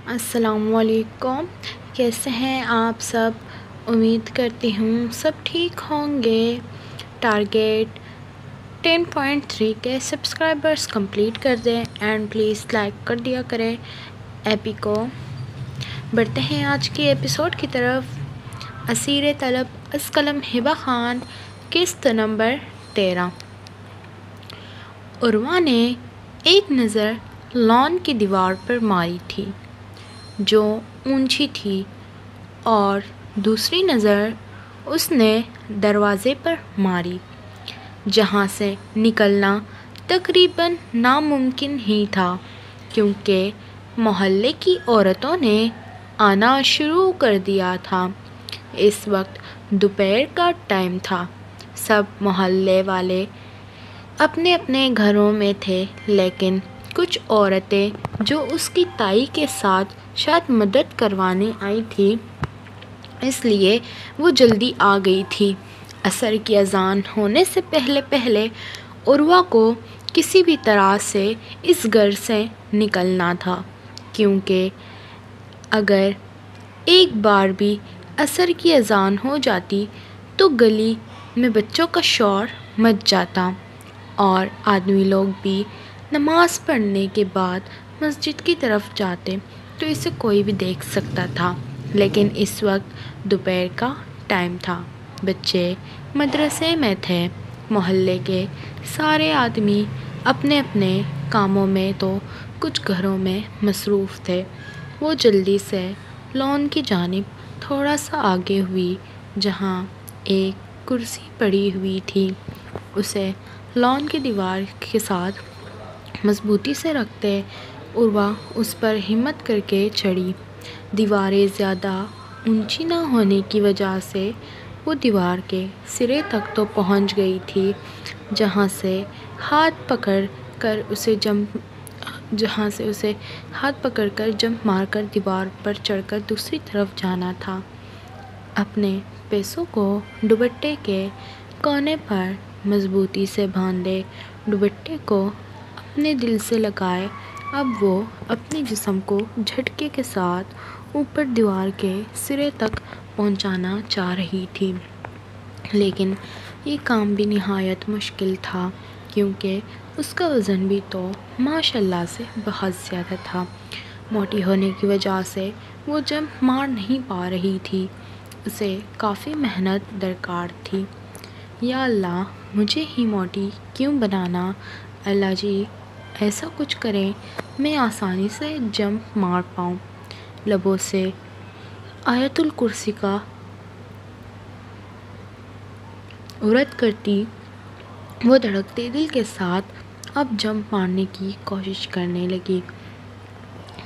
السلام علیکم، کیسے ہیں آپ سب؟ امید کرتی ہوں سب ٹھیک ہوں گے۔ ٹارگیٹ 10.3 کے سبسکرائبرز کمپلیٹ کر دیں اینڈ پلیز لائک کر دیا کریں ایپی کو۔ بڑھتے ہیں آج کی ایپیسوڈ کی طرف۔ اسیر طلب از قلم ہبہ خان، قسط نمبر 13۔ عروہ نے ایک نظر لان کی دیوار پر ماری تھی جو اونچی تھی، اور دوسری نظر اس نے دروازے پر ماری جہاں سے نکلنا تقریباً ناممکن ہی تھا، کیونکہ محلے کی عورتوں نے آنا شروع کر دیا تھا۔ اس وقت دوپہر کا ٹائم تھا، سب محلے والے اپنے اپنے گھروں میں تھے، لیکن کچھ عورتیں جو اس کی تائی کے ساتھ شاید مدد کروانے آئی تھی، اس لیے وہ جلدی آ گئی تھی۔ عصر کی اذان ہونے سے پہلے پہلے عروہ کو کسی بھی طرح سے اس گھر سے نکلنا تھا، کیونکہ اگر ایک بار بھی عصر کی اذان ہو جاتی تو گلی میں بچوں کا شور مچ جاتا، اور آدمی لوگ بھی نماز پڑھنے کے بعد مسجد کی طرف جاتے تو اسے کوئی بھی دیکھ سکتا تھا۔ لیکن اس وقت دوپہر کا ٹائم تھا، بچے مدرسے میں تھے، محلے کے سارے آدمی اپنے اپنے کاموں میں تو کچھ گھروں میں مصروف تھے۔ وہ جلدی سے لان کی جانب تھوڑا سا آگے ہوئی جہاں ایک کرسی پڑی ہوئی تھی، اسے لان کی دیوار کے ساتھ مضبوطی سے رکھتے عروہ اس پر ہمت کر کے چڑھی۔ دیواریں زیادہ اونچی نہ ہونے کی وجہ سے وہ دیوار کے سرے تک تو پہنچ گئی تھی، جہاں سے ہاتھ پکڑ کر اسے جمپ مار کر دیوار پر چڑھ کر دوسری طرف جانا تھا۔ اپنے پیسوں کو دوپٹے کے کونے پر مضبوطی سے باندھے دوپٹے کو اپنے دل سے لگائے، اب وہ اپنے جسم کو جھٹکے کے ساتھ اوپر دیوار کے سرے تک پہنچانا چاہ رہی تھی، لیکن یہ کام بھی نہایت مشکل تھا، کیونکہ اس کا وزن بھی تو ماشاءاللہ سے بہت زیادہ تھا۔ موٹی ہونے کی وجہ سے وہ جمپ مار نہیں پا رہی تھی، اسے کافی محنت درکار تھی۔ یا اللہ، مجھے ہی موٹی کیوں بنانا، اللہ جی ایسا کچھ کریں میں آسانی سے جمپ مار پاؤں۔ لبوں سے آیت الکرسی کا ورد کرتی وہ دھڑکتے دل کے ساتھ اب جمپ مارنے کی کوشش کرنے لگی۔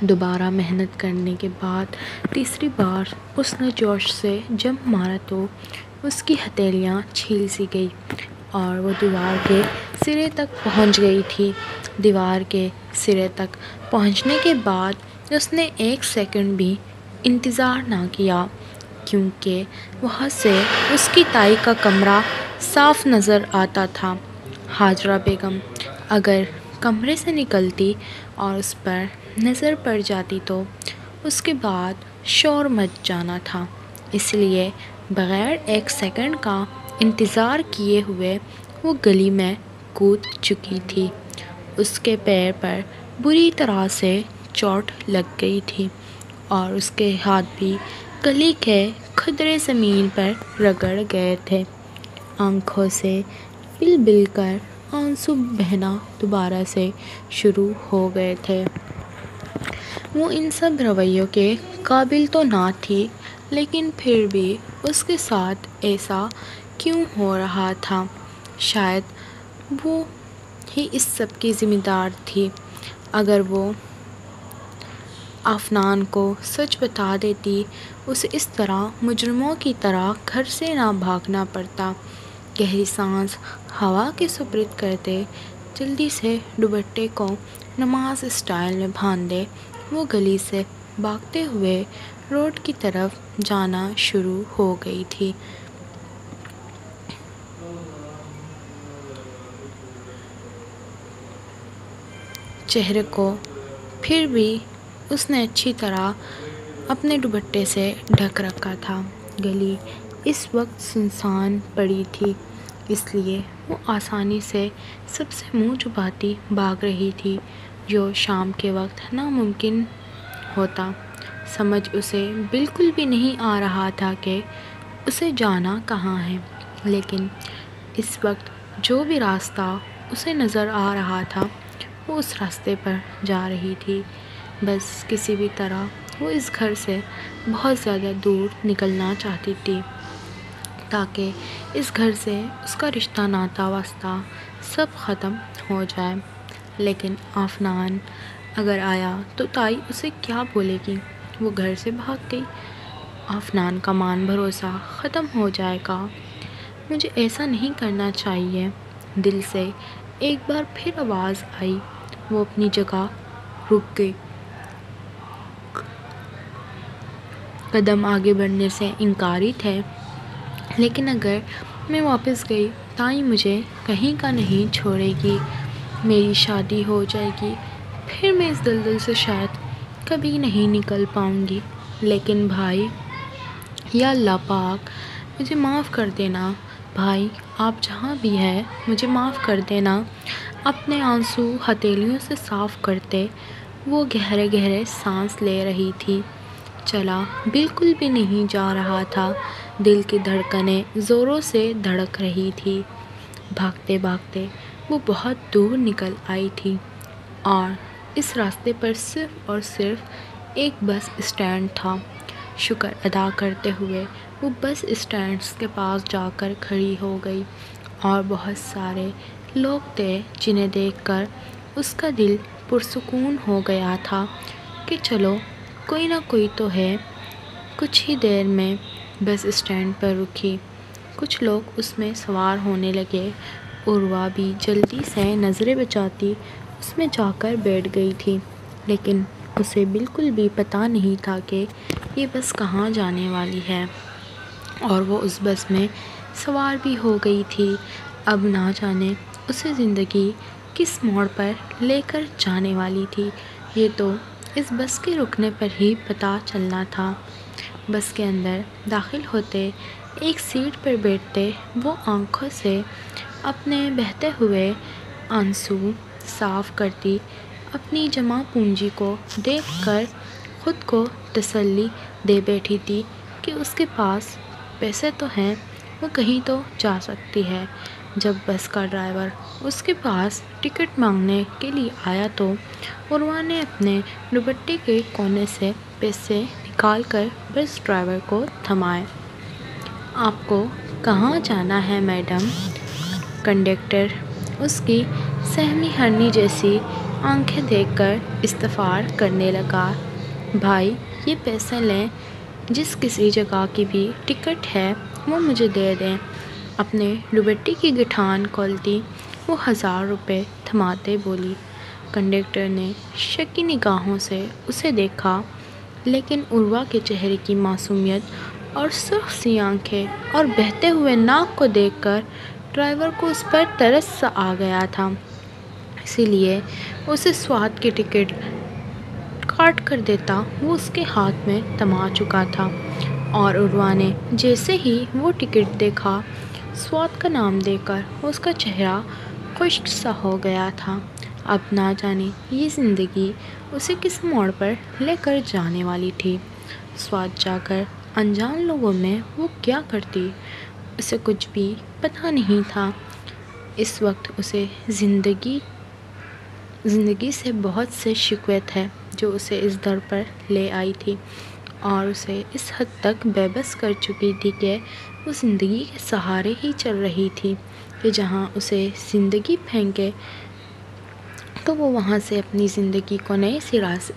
دوبارہ محنت کرنے کے بعد تیسری بار اس نے جوش سے جمپ مارا تو اس کی ہتھیلیاں چھیل سی گئی اور وہ دیوار کے سرے تک پہنچ گئی تھی۔ دیوار کے سرے تک پہنچنے کے بعد اس نے ایک سیکنڈ بھی انتظار نہ کیا، کیونکہ وہاں سے اس کی تائی کا کمرہ صاف نظر آتا تھا۔ ہاجرہ بیگم اگر کمرے سے نکلتی اور اس پر نظر پڑ جاتی تو اس کے بعد شور مچ جانا تھا، اس لیے بغیر ایک سیکنڈ کا انتظار کیے ہوئے وہ گلی میں کود چکی تھی۔ اس کے پیر پر بری طرح سے چوٹ لگ گئی تھی اور اس کے ہاتھ بھی گلی کے کھدرے زمین پر رگڑ گئے تھے۔ آنکھوں سے بل بل کر آنسو بہنا دوبارہ سے شروع ہو گئے تھے۔ وہ ان سب رویوں کے قابل تو نہ تھی، لیکن پھر بھی اس کے ساتھ ایسا کیوں ہو رہا تھا؟ شاید وہ ہی اس سب کی ذمہ دار تھی۔ اگر وہ عفنان کو سچ بتا دیتی، اسے اس طرح مجرموں کی طرح گھر سے نہ بھاگنا پڑتا۔ گہری سانس ہوا کے سپرد کرتے جلدی سے دوپٹے کو نماز اسٹائل میں باندھے وہ گلی سے بھاگتے ہوئے روڈ کی طرف جانا شروع ہو گئی تھی۔ چہرے کو پھر بھی اس نے اچھی طرح اپنے دوپٹے سے ڈھک رکھا تھا۔ گلی اس وقت سنسان پڑی تھی، اس لیے وہ آسانی سے سب سے منہ چھپاتی بھاگ رہی تھی، جو شام کے وقت ناممکن ہوتا۔ سمجھ اسے بالکل بھی نہیں آ رہا تھا کہ اسے جانا کہاں ہے، لیکن اس وقت جو بھی راستہ اسے نظر آ رہا تھا وہ اس راستے پر جا رہی تھی۔ بس کسی بھی طرح وہ اس گھر سے بہت زیادہ دور نکلنا چاہتی تھی، تاکہ اس گھر سے اس کا رشتہ ناتا واسطہ سب ختم ہو جائے۔ لیکن آفنان اگر آیا تو تائی اسے کیا بولے گی؟ وہ گھر سے بھاگ گئی۔ آفنان کا مان بھروسہ ختم ہو جائے گا۔ مجھے ایسا نہیں کرنا چاہیے، دل سے ایک بار پھر آواز آئی۔ وہ اپنی جگہ رک گئی، قدم آگے بڑھنے سے انکاری تھے۔ لیکن اگر میں واپس گئی، تائی مجھے کہیں کا نہیں چھوڑے گی، میری شادی ہو جائے گی، پھر میں اس دلدل سے شاید کبھی نہیں نکل پاؤں گی۔ لیکن بھائی، یا اللہ پاک مجھے معاف کر دینا، بھائی آپ جہاں بھی ہیں مجھے معاف کر دینا۔ اپنے آنسو ہتھیلیوں سے صاف کرتے وہ گہرے گہرے سانس لے رہی تھی۔ چلا بالکل بھی نہیں جا رہا تھا، دل کی دھڑکنیں زوروں سے دھڑک رہی تھی۔ بھاگتے بھاگتے وہ بہت دور نکل آئی تھی، اور اس راستے پر صرف اور صرف ایک بس اسٹینڈ تھا۔ شکر ادا کرتے ہوئے وہ بس اسٹینڈ کے پاس جا کر کھڑی ہو گئی، اور بہت سارے لوگ تھے جنہیں دیکھ کر اس کا دل پرسکون ہو گیا تھا کہ چلو کوئی نہ کوئی تو ہے۔ کچھ ہی دیر میں بس اسٹینڈ پر رکی، کچھ لوگ اس میں سوار ہونے لگے۔ عروہ بھی جلدی سے نظریں بچاتی اس میں جا کر بیٹھ گئی تھی، لیکن اسے بالکل بھی پتہ نہیں تھا کہ یہ بس کہاں جانے والی ہے، اور وہ اس بس میں سوار بھی ہو گئی تھی۔ اب نہ جانے اسے زندگی کس موڑ پر لے کر جانے والی تھی، یہ تو اس بس کے رکنے پر ہی پتہ چلنا تھا۔ بس کے اندر داخل ہوتے، ایک سیٹ پر بیٹھتے وہ آنکھوں سے اپنے بہتے ہوئے آنسو صاف کرتی، اپنی جمع پونجی کو دیکھ کر خود کو تسلی دے بیٹھی تھی کہ اس کے پاس پیسے تو ہیں، وہ کہیں تو جا سکتی ہے۔ جب بس کا ڈرائیور اس کے پاس ٹکٹ مانگنے کے لیے آیا تو عروہ نے اپنے دوپٹے کے کونے سے پیسے نکال کر بس ڈرائیور کو تھمائے۔ آپ کو کہاں جانا ہے میڈم؟ کنڈکٹر اس کی سہمی ہرنی جیسی آنکھیں دیکھ کر استفسار کرنے لگا۔ بھائی یہ پیسے لیں، جس کسی جگہ کی بھی ٹکٹ ہے وہ مجھے دے دیں۔ اپنے دوپٹے کی گٹھان کھولتی وہ 1000 روپے تھماتے بولی۔ کنڈکٹر نے شکی نگاہوں سے اسے دیکھا، لیکن عروہ کے چہرے کی معصومیت اور سرخ سی آنکھیں اور بہتے ہوئے ناک کو دیکھ کر ڈرائیور کو اس پر ترس سا آ گیا تھا، اسی لیے اسے سوات کی ٹکٹ کاٹ کر دیتا وہ اس کے ہاتھ میں تھما چکا تھا۔ اور عروہ نے جیسے ہی وہ ٹکٹ دیکھا، سوات کا نام دیکھ کر اس کا چہرہ خشک سا ہو گیا تھا۔ اب نہ جانے یہ زندگی اسے کس موڑ پر لے کر جانے والی تھی۔ سوات جا کر انجان لوگوں میں وہ کیا کرتی، اسے کچھ بھی پتہ نہیں تھا۔ اس وقت اسے زندگی سے بہت سے شکوے تھے جو اسے اس در پر لے آئی تھی، اور اسے اس حد تک بے بس کر چکی تھی کہ وہ زندگی کے سہارے ہی چل رہی تھی کہ جہاں اسے زندگی پھینکے تو وہ وہاں سے اپنی زندگی کو نئے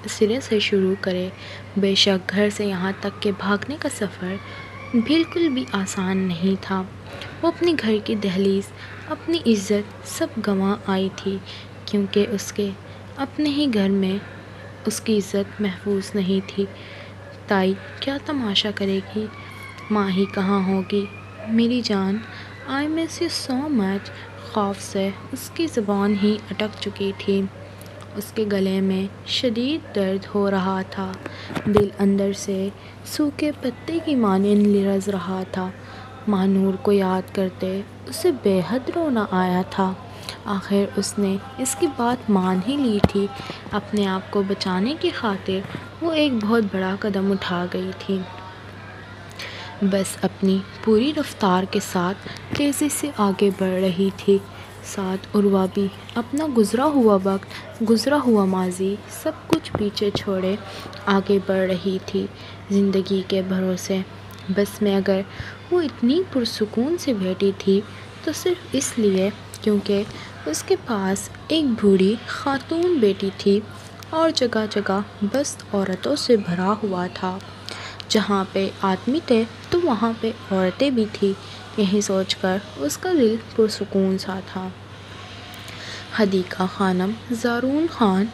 سرے سے شروع کرے۔ بے شک گھر سے یہاں تک کہ بھاگنے کا سفر بالکل بھی آسان نہیں تھا۔ وہ اپنی گھر کی دہلیز، اپنی عزت سب گنوا آئی تھی، کیونکہ اس کے اپنے ہی گھر میں اس کی عزت محفوظ نہیں تھی۔ تائی کیا تماشا کرے گی؟ ماں ہی کہاں ہوگی؟ میری جان، آئی مس یو سو مچ۔ خوف سے اس کی زبان ہی اٹک چکی تھی۔ اس کے گلے میں شدید درد ہو رہا تھا، دل اندر سے سوکھے پتے کی مانند لرز رہا تھا۔ ماں نور کو یاد کرتے اسے بے حد رونا آیا تھا۔ آخر اس نے اس کی بات مان ہی لی تھی، اپنے آپ کو بچانے کی خاطر وہ ایک بہت بڑا قدم اٹھا گئی تھی۔ بس اپنی پوری رفتار کے ساتھ تیزی سے آگے بڑھ رہی تھی، ساتھ عروہ بھی اپنا گزرا ہوا وقت، گزرا ہوا ماضی سب کچھ پیچھے چھوڑے آگے بڑھ رہی تھی زندگی کے بھروسے۔ بس میں اگر وہ اتنی پرسکون سے بیٹھی تھی تو صرف اس لیے کیونکہ اس کے پاس ایک بوڑھی خاتون بیٹی تھی اور جگہ جگہ بس عورتوں سے بھرا ہوا تھا۔ جہاں پہ آدمی تھے تو وہاں پہ عورتیں بھی تھیں، یہی سوچ کر اس کا دل پرسکون سا تھا۔ حدیقہ خانم، زارون خان،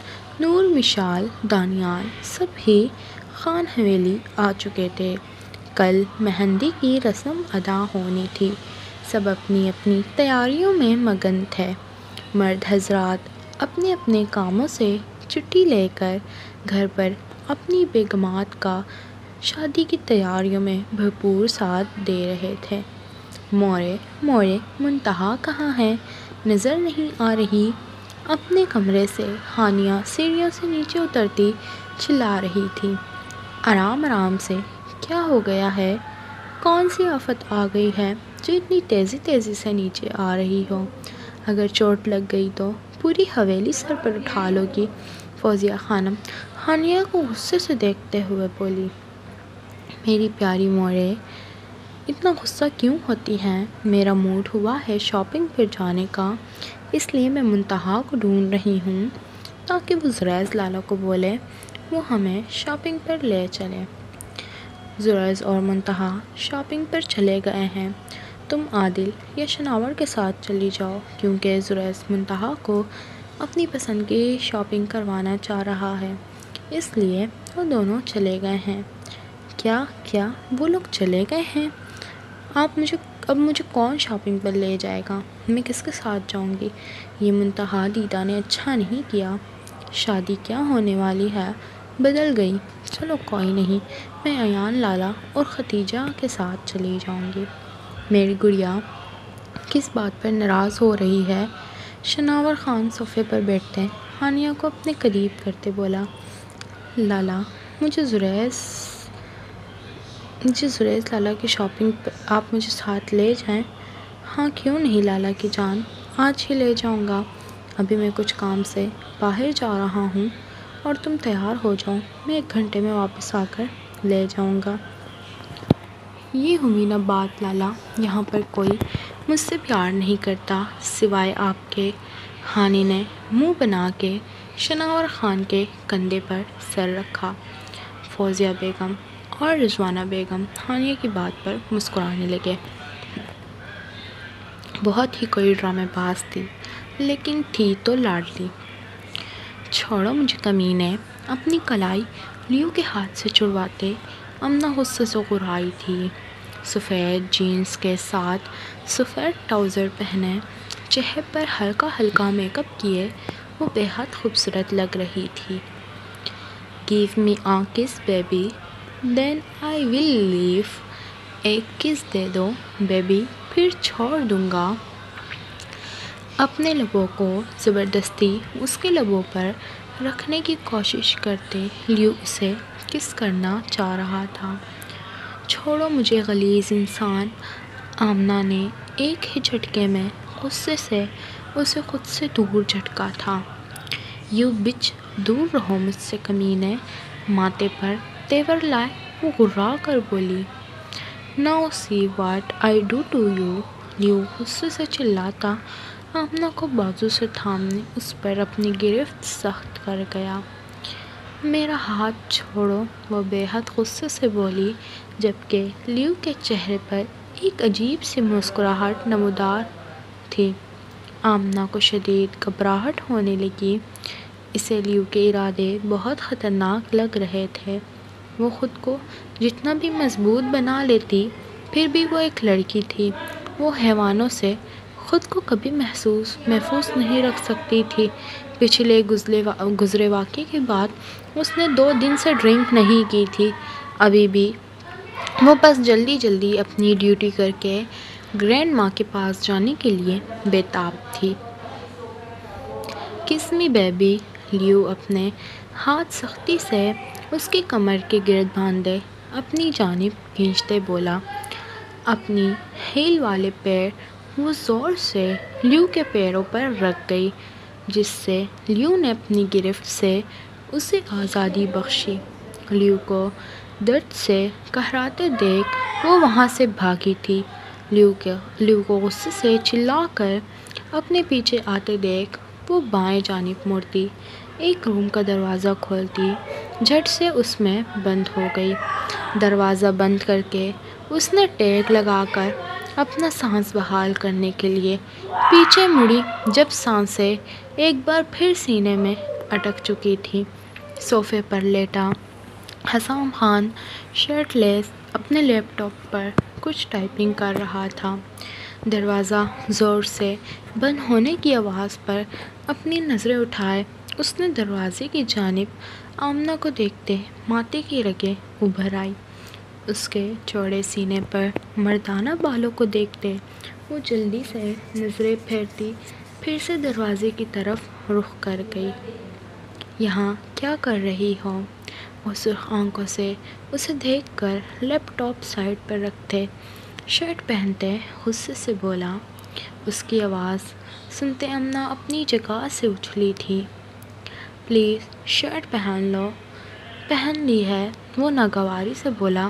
نور مشال، دانیال سب ہی خان حویلی آ چکے تھے۔ کل مہندی کی رسم ادا ہونی تھی، سب اپنی اپنی تیاریوں میں مگن تھے۔ مرد حضرات اپنے اپنے کاموں سے چھٹی لے کر گھر پر اپنی بیگمات کا شادی کی تیاریوں میں بھرپور ساتھ دے رہے تھے۔ مورے منتہا کہاں ہے؟ نظر نہیں آ رہی۔ اپنے کمرے سے ہانیہ سیڑھیوں سے نیچے اترتی چلا رہی تھی، آرام آرام سے۔ کیا ہو گیا ہے؟ کون سی آفت آ گئی ہے جو اتنی تیزی سے نیچے آ رہی ہو؟ اگر چوٹ لگ گئی تو پوری حویلی سر پر اٹھا لو گی۔ فوزیہ خانم ہانیہ کو غصے سے دیکھتے ہوئے بولی۔ میری پیاری مورے، اتنا غصہ کیوں ہوتی ہے؟ میرا موڈ ہوا ہے شاپنگ پر جانے کا، اس لیے میں منتہا کو ڈھونڈ رہی ہوں تاکہ وہ زریز لالا کو بولے وہ ہمیں شاپنگ پر لے چلے۔ زریز اور منتہا شاپنگ پر چلے گئے ہیں، تم عادل یا شناور کے ساتھ چلی جاؤ، کیونکہ زریز منتہا کو اپنی پسند کی شاپنگ کروانا چاہ رہا ہے، اس لیے وہ دونوں چلے گئے ہیں۔ کیا وہ لوگ چلے گئے ہیں؟ اب مجھے کون شاپنگ پر لے جائے گا؟ میں کس کے ساتھ جاؤں گی؟ یہ منتہا دیدہ نے اچھا نہیں کیا۔ شادی کیا ہونے والی ہے، بدل گئی۔ چلو کوئی نہیں، میں ایان لالا اور ختیجہ کے ساتھ چلی جاؤں گی۔ میری گڑیا کس بات پر ناراض ہو رہی ہے؟ شناور خان صوفے پر بیٹھتے ہانیہ کو اپنے قریب کرتے بولا۔ لالا، مجھے زریز لالا کی شاپنگ پر آپ مجھے ساتھ لے جائیں۔ ہاں کیوں نہیں لالا کی جان، آج ہی لے جاؤں گا۔ ابھی میں کچھ کام سے باہر جا رہا ہوں اور تم تیار ہو جاؤ، میں 1 گھنٹے میں واپس آ کر لے جاؤں گا۔ یہ ہوئی نہ بات لالا، یہاں پر کوئی مجھ سے پیار نہیں کرتا سوائے آپ کے۔ ہانی نے منہ بنا کے شناور خان کے کندھے پر سر رکھا۔ فوزیہ بیگم اور رضوانہ بیگم ہانیہ کی بات پر مسکرانے لگے۔ بہت ہی کوئی ڈرامے باز تھی، لیکن تھی تو لاڈلی۔ چھوڑو مجھے کمینے، اپنی کلائی لیو کے ہاتھ سے چھڑواتے امنہ غصے سے گھرائی تھی۔ سفید جینز کے ساتھ سفید ٹراؤزر پہنے، چہرے پر ہلکا ہلکا میک اپ کیے وہ بے حد خوبصورت لگ رہی تھی۔ Give me a kiss baby, then I will leave. ایک کس دے دو بیبی، پھر چھوڑ دوں گا۔ اپنے لبوں کو زبردستی اس کے لبوں پر رکھنے کی کوشش کرتے لیو اسے کس کرنا چاہ رہا تھا۔ چھوڑو مجھے غلیظ انسان، آمنہ نے ایک ہی جھٹکے میں غصے سے اسے خود سے دور جھٹکا تھا۔ یو بچ، دور رہو مجھ سے کمینے۔ ماتھے پر تیور لائے وہ گھرا کر بولی۔ Now see what I do to you. لیو غصے سے چلاتا آمنہ کو بازو سے تھامنے اس پر اپنی گرفت سخت کر گیا۔ میرا ہاتھ چھوڑو، وہ بے حد غصے سے بولی، جبکہ لیو کے چہرے پر ایک عجیب سی مسکراہٹ نمودار تھی۔ آمنہ کو شدید گھبراہٹ ہونے لگی، اسے لیو کے ارادے بہت خطرناک لگ رہے تھے۔ وہ خود کو جتنا بھی مضبوط بنا لیتی، پھر بھی وہ ایک لڑکی تھی، وہ حیوانوں سے خود کو کبھی محفوظ نہیں رکھ سکتی تھی۔ پچھلے گزرے واقعے کے بعد اس نے 2 دن سے ڈرنک نہیں کی تھی۔ ابھی بھی وہ بس جلدی اپنی ڈیوٹی کر کے گرینڈ ماں کے پاس جانے کے لیے بے تاب تھی۔ کس می بیبی، لیو اپنے ہاتھ سختی سے اس کی کمر کے گرد باندھے اپنی جانب کھینچتے بولا۔ اپنی ہیل والے پیر وہ زور سے لیو کے پیروں پر رکھ گئی، جس سے لیو نے اپنی گرفت سے اسے آزادی بخشی۔ لیو کو درد سے قہراتے دیکھ وہ وہاں سے بھاگی تھی۔ لیو کو غصے سے چلا کر اپنے پیچھے آتے دیکھ وہ بائیں جانب مڑتی، ایک روم کا دروازہ کھولتی، جھٹ سے اس میں بند ہو گئی۔ دروازہ بند کر کے اس نے ٹیک لگا کر اپنا سانس بحال کرنے کے لیے پیچھے مڑی، جب سانسیں ایک بار پھر سینے میں اٹک چکی تھیں۔ صوفے پر لیٹا حسام خان شرٹ لیس اپنے لیپ ٹاپ پر کچھ ٹائپنگ کر رہا تھا۔ دروازہ زور سے بند ہونے کی آواز پر اپنی نظریں اٹھائے اس نے دروازے کی جانب آمنہ کو دیکھتے ماتھے کی رگیں ابھر آئیں۔ اس کے چوڑے سینے پر مردانہ بالوں کو دیکھتے وہ جلدی سے نظریں پھیرتی پھر سے دروازے کی طرف رخ کر گئی۔ یہاں کیا کر رہی ہو؟ وہ سرخ آنکھوں سے اسے دیکھ کر لیپ ٹاپ سائڈ پر رکھتے شرٹ پہنتے غصے سے بولا۔ اس کی آواز سنتے آمنہ اپنی جگہ سے اچھلی تھی۔ پلیز شرٹ پہن لو۔ پہن لی ہے، وہ ناگواری سے بولا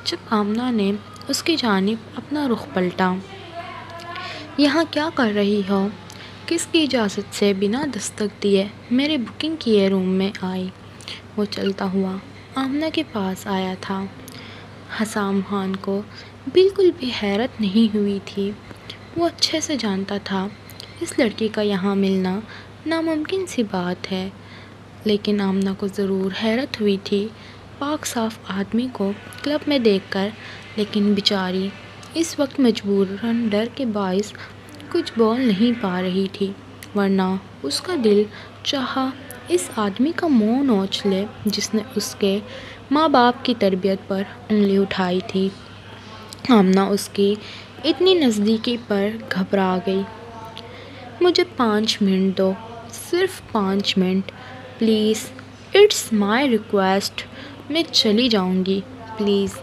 جب آمنہ نے اس کی جانب اپنا رخ پلٹا۔ یہاں کیا کر رہی ہو؟ کس کی اجازت سے بنا دستک دیے میرے بکنگ کیے روم میں آئی؟ وہ چلتا ہوا آمنہ کے پاس آیا تھا۔ حسام خان کو بالکل بھی حیرت نہیں ہوئی تھی۔ وہ اچھے سے جانتا تھا اس لڑکی کا یہاں ملنا ناممکن سی بات ہے، لیکن آمنہ کو ضرور حیرت ہوئی تھی پاک صاف آدمی کو کلب میں دیکھ کر، لیکن بیچاری اس وقت مجبوراً ڈر کے باعث کچھ بول نہیں پا رہی تھی، ورنہ اس کا دل چاہا اس آدمی کا منہ نوچ لے جس نے اس کے ماں باپ کی تربیت پر انگلی اٹھائی تھی۔ آمنہ اس کی اتنی نزدیکی پر گھبرا گئی۔ مجھے 5 منٹ دو، صرف 5 minute, please, it's my request, میں چلی جاؤں گی، پلیز۔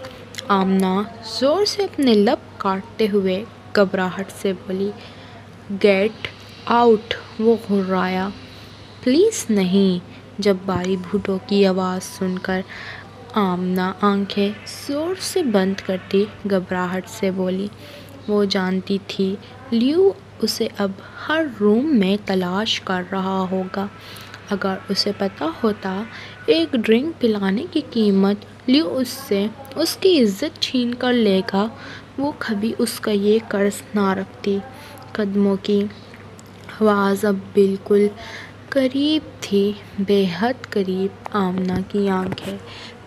آمنہ زور سے اپنے لب کاٹتے ہوئے گھبراہٹ سے بولی۔ گیٹ آؤٹ، وہ گھررایا۔ پلیز نہیں۔ جب باری بھوٹو کی آواز سن کر آمنہ آنکھیں زور سے بند کرتی گھبراہٹ سے بولی۔ وہ جانتی تھی لیو اسے اب ہر روم میں تلاش کر رہا ہوگا۔ اگر اسے پتہ ہوتا ایک ڈرنک پلانے کی قیمت لیو اس سے اس کی عزت چھین کر لے گا، وہ کبھی اس کا یہ قرض نہ رکھتی۔ قدموں کی آواز اب بالکل قریب تھی، بے حد قریب۔ آمنہ کی آنکھیں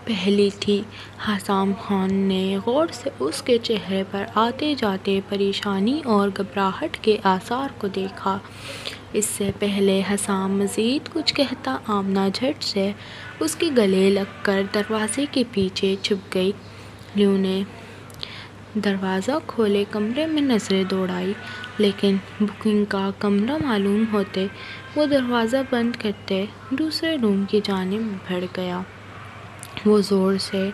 پھیلی تھیں۔ حسام خان نے غور سے اس کے چہرے پر آتے جاتے پریشانی اور گھبراہٹ کے آثار کو دیکھا۔ اس سے پہلے حسام مزید کچھ کہتا آمنہ جھٹ سے اس کے گلے لگ کر دروازے کے پیچھے چھپ گئی۔ لیو نے دروازہ کھولے کمرے میں نظریں دوڑائیں، لیکن بکنگ کا کمرہ معلوم ہوتے وہ دروازہ بند کرتے دوسرے روم کی جانب بڑھ گیا۔ وہ زور سے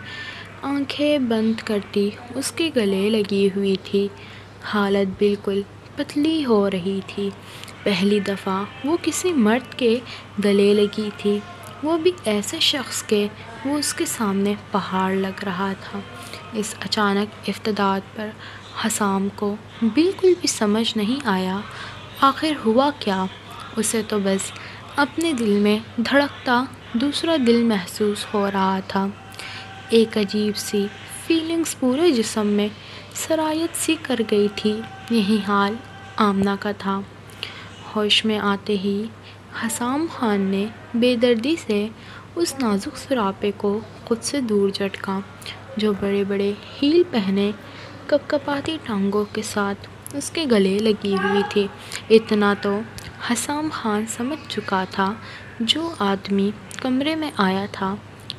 آنکھیں بند کرتی اس کے گلے لگی ہوئی تھی۔ حالت بالکل پتلی ہو رہی تھی۔ پہلی دفعہ وہ کسی مرد کے گلے لگی تھی، وہ بھی ایسے شخص کے وہ اس کے سامنے پہاڑ لگ رہا تھا۔ اس اچانک افتادت پر حسام کو بالکل بھی سمجھ نہیں آیا آخر ہوا کیا۔ اسے تو بس اپنے دل میں دھڑکتا دوسرا دل محسوس ہو رہا تھا۔ ایک عجیب سی فیلنگز پورے جسم میں سرایت سی کر گئی تھی۔ یہی حال آمنہ کا تھا۔ ہوش میں آتے ہی حسام خان نے بے دردی سے اس نازک سراپے کو خود سے دور جھٹکا جو بڑے بڑے ہیل پہنے کپکپاتی ٹانگوں کے ساتھ اس کے گلے لگی ہوئی تھی۔ اتنا تو حسام خان سمجھ چکا تھا، جو آدمی کمرے میں آیا تھا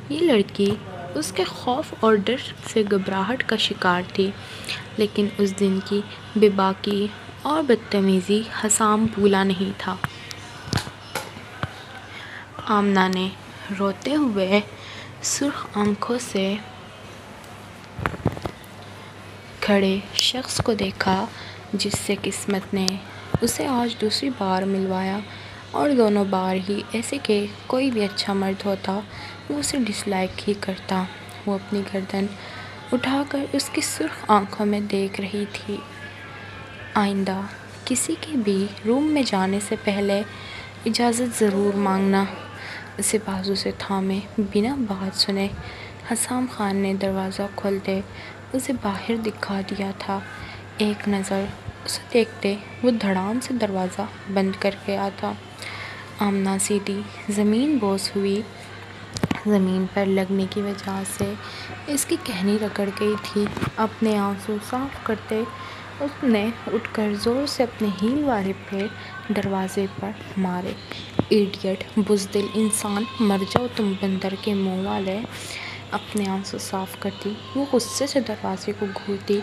یہ لڑکی اس کے خوف اور ڈر سے گھبراہٹ کا شکار تھی، لیکن اس دن کی بے باکی اور بدتمیزی حسام بھولا نہیں تھا۔ آمنہ نے روتے ہوئے سرخ آنکھوں سے کھڑے شخص کو دیکھا جس سے قسمت نے اسے آج دوسری بار ملوایا، اور دونوں بار ہی ایسے کہ کوئی بھی اچھا مرد ہوتا وہ اسے ڈس لائک ہی کرتا۔ وہ اپنی گردن اٹھا کر اس کی سرخ آنکھوں میں دیکھ رہی تھی۔ آئندہ کسی کے بھی روم میں جانے سے پہلے اجازت ضرور مانگنا۔ اسے بازو سے تھامے بنا بات سنے حسام خان نے دروازہ کھولتے اسے باہر دکھا دیا تھا۔ ایک نظر اسے دیکھتے وہ دھڑام سے دروازہ بند کر گیا تھا۔ آمنہ سیدھی زمین بوس ہوئی۔ زمین پر لگنے کی وجہ سے اس کی کہنی رگڑ گئی تھی۔ اپنے آنسو صاف کرتے اس نے اٹھ کر زور سے اپنے ہیل والے پیر دروازے پر مارے۔ ایڈیٹ، بزدل انسان، مر جاؤ تم بندر کے منہ والے! اپنے آنسو صاف کرتی وہ غصے سے دروازے کو گھورتی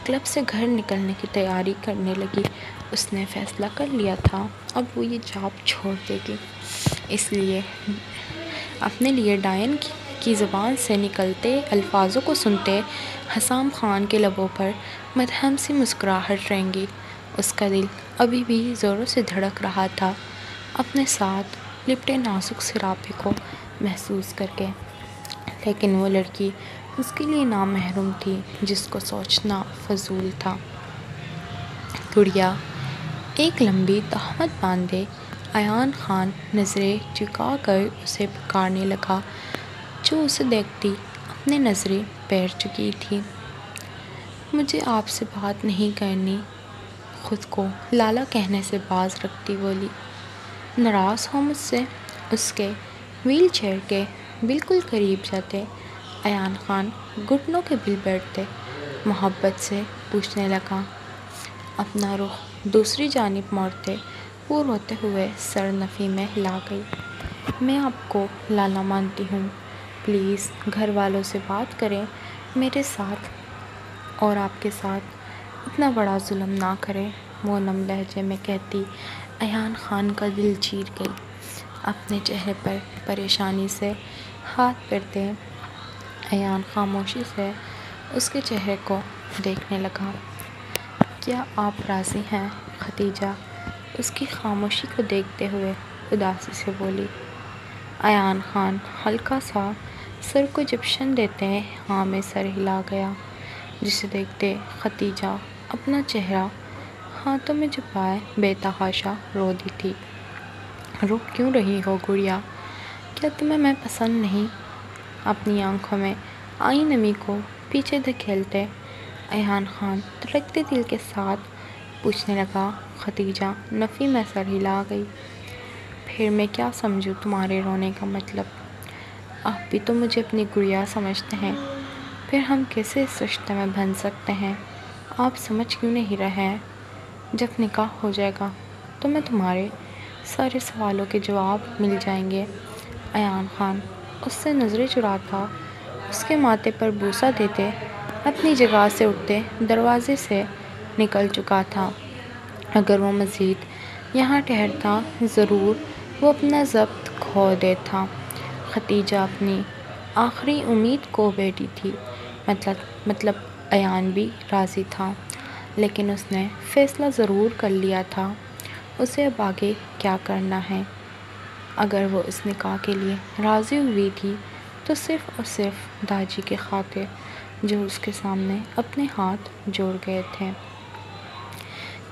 کلب سے گھر نکلنے کی تیاری کرنے لگی۔ اس نے فیصلہ کر لیا تھا اب وہ یہ جاب چھوڑ دے گی۔ اس لیے اپنے لیے ڈائن کی زبان سے نکلتے الفاظوں کو سنتے حسام خان کے لبوں پر مدھم سی مسکراہٹ رنگی۔ اس کا دل ابھی بھی زوروں سے دھڑک رہا تھا اپنے ساتھ لپٹے نازک سراپے کو محسوس کر کے، لیکن وہ لڑکی اس کے لیے نامحرم تھی جس کو سوچنا فضول تھا۔ گڑیا! ایک لمبی تہمت باندھے ایان خان نظریں جھکا کر اسے پکارنے لگا، جو اسے دیکھتی اپنے نظریں پھیر چکی تھی۔ مجھے آپ سے بات نہیں کرنی، خود کو لالا کہنے سے باز رکھتی بولی۔ ناراض ہو مجھ سے؟ اس کے وہیل چیئر کے بالکل قریب جاتے ایان خان گھٹنوں کے بل بیٹھتے محبت سے پوچھنے لگا۔ اپنا رخ دوسری جانب موڑتے وہ روتے ہوئے سر نفی میں ہلا گئی۔ میں آپ کو لالا مانتی ہوں، پلیز گھر والوں سے بات کریں، میرے ساتھ اور آپ کے ساتھ اتنا بڑا ظلم نہ کریں، وہ نم لہجے میں کہتی ایان خان کا دل چیر گئی۔ اپنے چہرے پر پریشانی سے ہاتھ پھیرتے ایان خاموشی سے اس کے چہرے کو دیکھنے لگا۔ کیا آپ راضی ہیں ختیجہ؟ اس کی خاموشی کو دیکھتے ہوئے اداسی سے بولی۔ ایان خان ہلکا سا سر کو جھپشن دیتے ہاں میں سر ہلا گیا، جسے دیکھتے ختیجہ اپنا چہرہ ہاتھوں میں چھپائے بے تحاشا رو دی تھی۔ رو کیوں رہی ہو گڑیا؟ کیا تمہیں میں پسند نہیں؟ اپنی آنکھوں میں آئی نمی کو پیچھے دھکیلتے ایان خان دھڑکتے دل کے ساتھ پوچھنے لگا۔ ختیجہ نفی میں سر ہلا گئی۔ پھر میں کیا سمجھوں تمہارے رونے کا مطلب؟ آپ بھی تو مجھے اپنی گڑیا سمجھتے ہیں، پھر ہم کیسے اس رشتے میں بندھ سکتے ہیں؟ آپ سمجھ کیوں نہیں رہے؟ جب نکاح ہو جائے گا تو میں تمہارے سارے سوالوں کے جواب مل جائیں گے۔ ایان خان اس سے نظریں چراتا اس کے ماتھے پر بوسہ دیتے اپنی جگہ سے اٹھتے دروازے سے نکل چکا تھا۔ اگر وہ مزید یہاں ٹھہرتا ضرور وہ اپنا ضبط کھو دیتا۔ ختیجہ اپنی آخری امید کھو بیٹھی تھی، مطلب ایان بھی راضی تھا، لیکن اس نے فیصلہ ضرور کر لیا تھا اسے اب آگے کیا کرنا ہے۔ اگر وہ اس نکاح کے لیے راضی ہوئی تھی تو صرف اور صرف داجی کے خاطر، جو اس کے سامنے اپنے ہاتھ جوڑ گئے تھے۔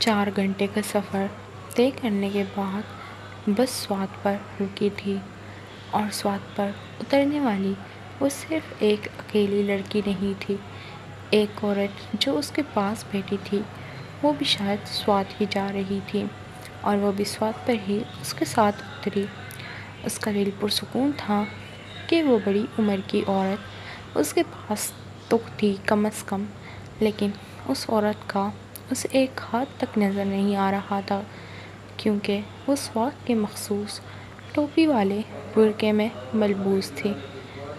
4 گھنٹے کا سفر طے کرنے کے بعد بس سوات پر رکی تھی، اور سوات پر اترنے والی وہ صرف ایک اکیلی لڑکی نہیں تھی، ایک عورت جو اس کے پاس بیٹھی تھی وہ بھی شاید سوات ہی جا رہی تھی، اور وہ بھی سوات پر ہی اس کے ساتھ اتری۔ اس کا دل پرسکون تھا کہ وہ بڑی عمر کی عورت اس کے پاس تو تھی کم از کم، لیکن اس عورت کا اسے ایک ہاتھ تک نظر نہیں آ رہا تھا، کیونکہ وہ سوات کے مخصوص ٹوپی والے برقعے میں ملبوس تھی۔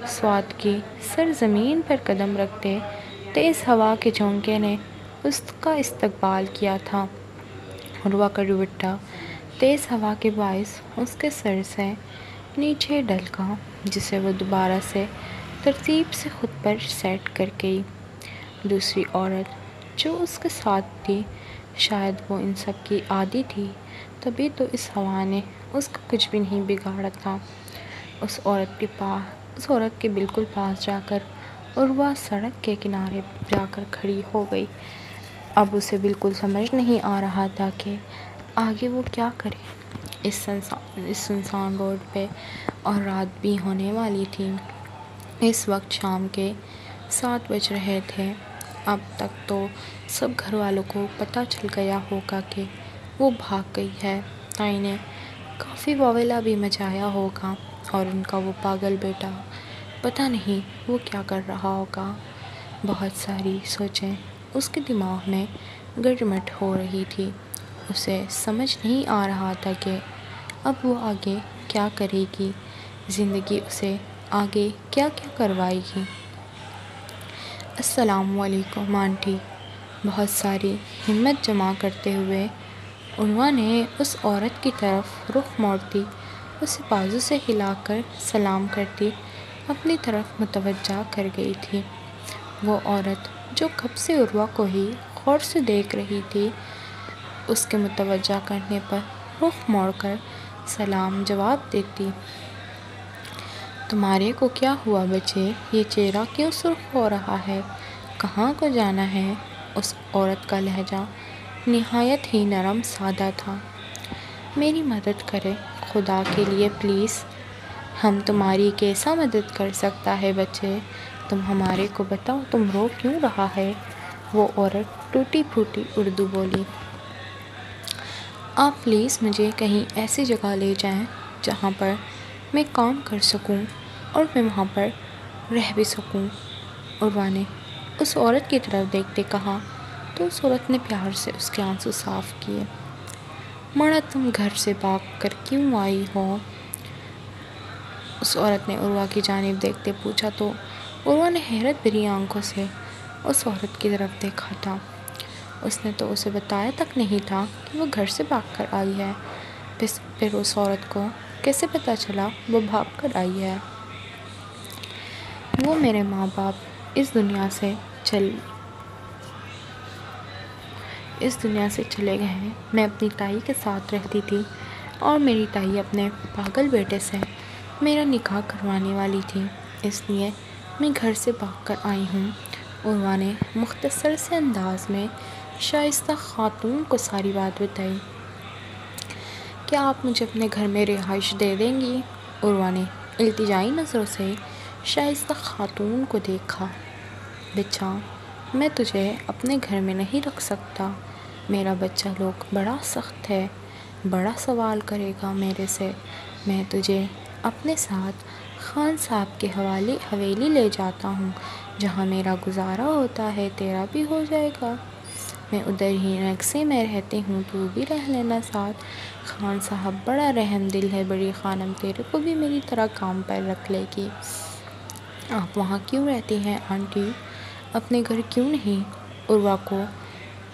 سوات کی سرزمین پر قدم رکھتے تیز ہوا کے جھونکے نے اس کا استقبال کیا تھا۔ عروہ کا دوپٹہ تیز ہوا کے باعث اس کے سر سے نیچے ڈھلکا، جسے وہ دوبارہ سے ترتیب سے خود پر سیٹ کر گئی۔ دوسری عورت جو اس کے ساتھ تھی، شاید وہ ان سب کی عادی تھی، تبھی تو اس ہوا نے اس کا کچھ بھی نہیں بگاڑا تھا۔ اس عورت کے بالکل پاس جا کر عروہ سڑک کے کنارے جا کر کھڑی ہو گئی۔ اب اسے بالکل سمجھ نہیں آ رہا تھا کہ آگے وہ کیا کرے۔ اس سنسان روڈ پہ اور رات بھی ہونے والی تھی۔ اس وقت شام کے 7 بج رہے تھے۔ اب تک تو سب گھر والوں کو پتہ چل گیا ہوگا کہ وہ بھاگ گئی ہے۔ تائی نے کافی واویلا بھی مچایا ہوگا، اور ان کا وہ پاگل بیٹا پتہ نہیں وہ کیا کر رہا ہوگا۔ بہت ساری سوچیں اس کے دماغ میں گرمٹ ہو رہی تھی۔ اسے سمجھ نہیں آ رہا تھا کہ اب وہ آگے کیا کرے گی، زندگی اسے آگے کیا کیا کروائے گی۔ السلام علیکم آنٹی، بہت ساری ہمت جمع کرتے ہوئے عروہ نے اس عورت کی طرف رخ موڑتی اسے بازو سے ہلا کر سلام کرتی اپنی طرف متوجہ کر گئی تھی۔ وہ عورت جو کب سے عروہ کو ہی غور سے دیکھ رہی تھی، اس کے متوجہ کرنے پر رخ موڑ کر سلام جواب دیتی۔ تمہارے کو کیا ہوا بچے؟ یہ چہرہ کیوں سرخ ہو رہا ہے؟ کہاں کو جانا ہے؟ اس عورت کا لہجہ نہایت ہی نرم سادہ تھا۔ میری مدد کرے خدا کے لیے پلیز۔ ہم تمہاری کیسا مدد کر سکتا ہے بچے؟ تم ہمارے کو بتاؤ تم رو کیوں رہا ہے؟ وہ عورت ٹوٹی پھوٹی اردو بولی۔ آپ پلیز مجھے کہیں ایسی جگہ لے جائیں جہاں پر میں کام کر سکوں اور میں وہاں پر رہ بھی سکوں، عروہ نے اس عورت کی طرف دیکھتے کہا، تو اس عورت نے پیار سے اس کے آنسو صاف کیے۔ مڑا تم گھر سے بھاگ کر کیوں آئی ہو؟ اس عورت نے عروہ کی جانب دیکھتے پوچھا، تو عروہ نے حیرت بھری آنکھوں سے اس عورت کی طرف دیکھا تھا۔ اس نے تو اسے بتایا تک نہیں تھا کہ وہ گھر سے بھاگ کر آئی ہے۔ پھر اس عورت کو کیسے پتہ چلا وہ بھاگ کر آئی ہے؟ وہ میرے ماں باپ اس دنیا سے چلے گئے ہیں۔ میں اپنی تائی کے ساتھ رہتی تھی، اور میری تائی اپنے پاگل بیٹے سے میرا نکاح کروانے والی تھی، اس لیے میں گھر سے بھاگ کر آئی ہوں۔ عروہ نے مختصر سے انداز میں شائستہ خاتون کو ساری بات بتائی۔ کیا آپ مجھے اپنے گھر میں رہائش دے دیں گی؟ عروہ نے التجائی نظروں سے شائستہ خاتون کو دیکھا۔ بچہ، میں تجھے اپنے گھر میں نہیں رکھ سکتا۔ میرا بچہ لوگ بڑا سخت ہے، بڑا سوال کرے گا میرے سے۔ میں تجھے اپنے ساتھ خان صاحب کے حویلی لے جاتا ہوں، جہاں میرا گزارا ہوتا ہے تیرا بھی ہو جائے گا۔ میں ادھر ہی نکسے میں رہتی ہوں، تو بھی رہ لینا ساتھ۔ خان صاحب بڑا رحم دل ہے، بڑی خانم تیرے کو بھی میری طرح کام پر رکھ لے گی۔ آپ وہاں کیوں رہتی ہیں آنٹی؟ اپنے گھر کیوں نہیں؟ عروہ کو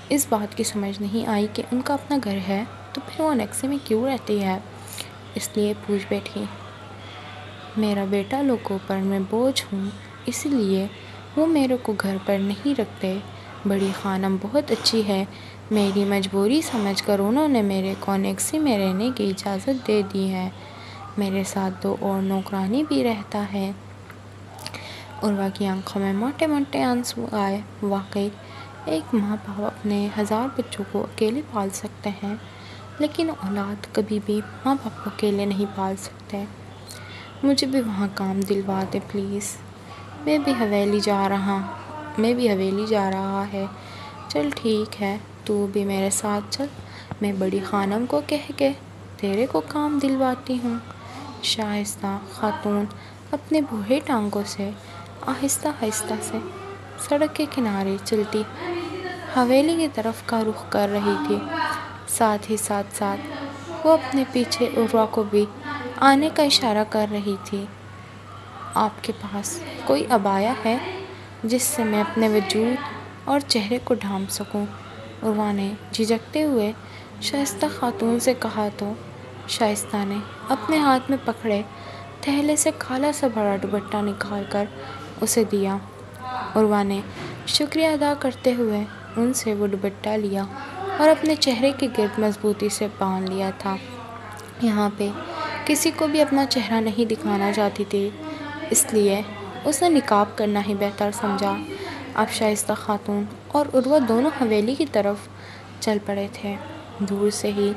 اس بات کی سمجھ نہیں آئی کہ ان کا اپنا گھر ہے تو پھر وہ نکسے میں کیوں رہتی ہے، اس لیے پوچھ بیٹھی۔ میرا بیٹا لوگوں پر میں بوجھ ہوں، اسی لیے وہ میرے کو گھر پر نہیں رکھتے۔ بڑی خانم بہت اچھی ہے، میری مجبوری سمجھ کر انہوں نے میرے کو نکسے میں رہنے کی اجازت دے دی ہے۔ میرے ساتھ 2 اور نوکرانی بھی رہتا ہے۔ عروہ کی آنکھوں میں موٹے موٹے آنسو آئے۔ واقعی ایک ماں باپ اپنے 1000 بچوں کو اکیلے پال سکتے ہیں، لیکن اولاد کبھی بھی ماں باپ کو اکیلے نہیں پال سکتے۔ مجھے بھی وہاں کام دلوا دے پلیز۔ میں بھی حویلی جا رہا ہے۔ چل ٹھیک ہے، تو بھی میرے ساتھ چل، میں بڑی خانم کو کہہ کے تیرے کو کام دلواتی ہوں۔ شائستہ خاتون اپنے بوڑھے ٹانگوں سے آہستہ آہستہ سے سڑک کے کنارے چلتی حویلی کی طرف کا رخ کر رہی تھی۔ ساتھ ہی ساتھ وہ اپنے پیچھے عروہ کو بھی آنے کا اشارہ کر رہی تھی۔ آپ کے پاس کوئی عبایا ہے جس سے میں اپنے وجود اور چہرے کو ڈھانپ سکوں؟ عروہ نے جھجکتے ہوئے شائستہ خاتون سے کہا تو شائستہ نے اپنے ہاتھ میں پکڑے تھیلے سے کالا سا بڑا دوپٹہ نکال کر اسے دیا۔ عروہ نے شکریہ ادا کرتے ہوئے ان سے وہ دوپٹہ لیا اور اپنے چہرے کے گرد مضبوطی سے باندھ لیا تھا۔ یہاں پہ کسی کو بھی اپنا چہرہ نہیں دکھانا چاہتی تھی، اس لیے اس نے نقاب کرنا ہی بہتر سمجھا۔ اب شائستہ خاتون اور عروہ دونوں حویلی کی طرف چل پڑے تھے۔ دور سے ہی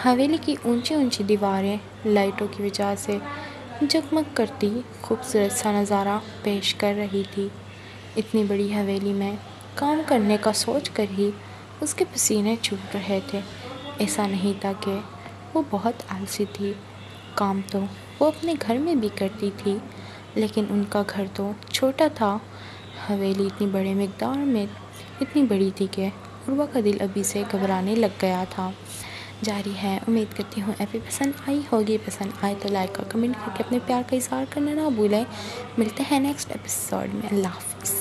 حویلی کی اونچی اونچی دیواریں لائٹوں کی وجہ سے جگمگ کرتی خوبصورت سا نظارہ پیش کر رہی تھی۔ اتنی بڑی حویلی میں کام کرنے کا سوچ کر ہی اس کے پسینے چھوٹ رہے تھے۔ ایسا نہیں تھا کہ وہ بہت آلسی تھی، کام تو وہ اپنے گھر میں بھی کرتی تھی، لیکن ان کا گھر تو چھوٹا تھا۔ حویلی اتنی بڑے مقدار میں اتنی بڑی تھی کہ عروہ کا دل ابھی سے گھبرانے لگ گیا تھا۔ جاری ہے، امید کرتی ہوں ایپی پسند آئی ہوگی۔ پسند آئے تو لائک اور کمنٹ کر کے اپنے پیار کا اظہار کرنا نہ بھولیں۔ ملتے ہیں نیکسٹ ایپیسوڈ میں۔ اللہ حافظ۔